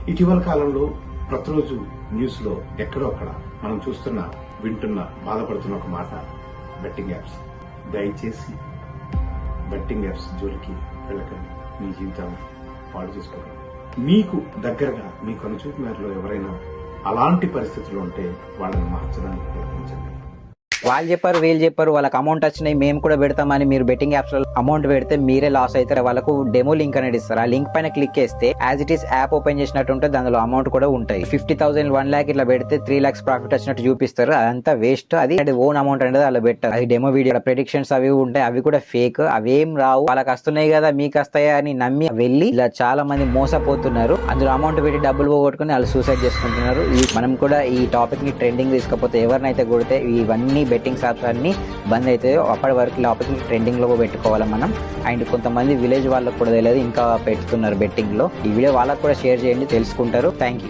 ఇటీవల కాలంలో ప్రతిరోజు న్యూస్ లో ఎక్కడో అక్కడ మనం చూస్తున్న, వింటున్న, బాధపడుతున్న ఒక మాట బెట్టింగ్ యాప్స్. దయచేసి బెట్టింగ్ యాప్స్ జోలికి వెళ్ళకండి. మీ జీవితాన్ని పాడు చేసుకోకండి. మీకు దగ్గరగా మీకు అనుచూపు మేరలో ఎవరైనా అలాంటి పరిస్థితులు ఉంటే వాళ్ళని మార్చడానికి ప్రయత్నించండి. వాళ్ళు చెప్పారు, వీళ్ళు చెప్పారు, వాళ్ళకి అమౌంట్ వచ్చినాయి మేము కూడా పెడతామని మీరు బెట్టింగ్ యాప్స్ లో అమౌంట్ పెడితే మీరే లాస్ అవుతారు. వాళ్ళకు డెమో లింక్ అనేది ఇస్తారు. ఆ లింక్ పైన క్లిక్ చేస్తే as it is app open చేసినట్టు ఉంటుంది. అందులో అమౌంట్ కూడా ఉంటాయి. 50,000 1 lakh ఇట్లా పెడితే 3 lakhs ప్రాఫిట్ వచ్చినట్టు చూపిస్తారు. అదంతా వేస్ట్. అది ఓన్ అమౌంట్ అనేది అలా పెట్టారు. అది డెమో వీడియో ప్రెడిక్షన్స్ అవి ఉంటాయి. అవి కూడా ఫేక్. అవేం రావు. వాళ్ళకి వస్తున్నాయి కదా మీకు వస్తాయా అని నమ్మి వెళ్ళి ఇలా చాలా మంది మోసపోతున్నారు. అందులో అమౌంట్ పెట్టి డబ్బులు పోగొట్టుకుని వాళ్ళు సూసైడ్ చేసుకుంటున్నారు. మనం కూడా ఈ టాపిక్ ని ట్రెండింగ్ తీసుకపోతే ఎవరినైతే కొడితే ఇవన్నీ బెట్టింగ్ యాప్స్ అన్ని బంద్ అవుతాయో అప్పటి వరకు టాపిక్ ని ట్రెండింగ్ లో పెట్టుకోవాలి మనం. అండ్ కొంతమంది విలేజ్ వాళ్ళకు కూడా తెలియదు, ఇంకా పెడుతున్నారు బెట్టింగ్ లో. ఈ వీడియో వాళ్ళకు కూడా షేర్ చేయండి, తెలుసుకుంటారు. Thank you.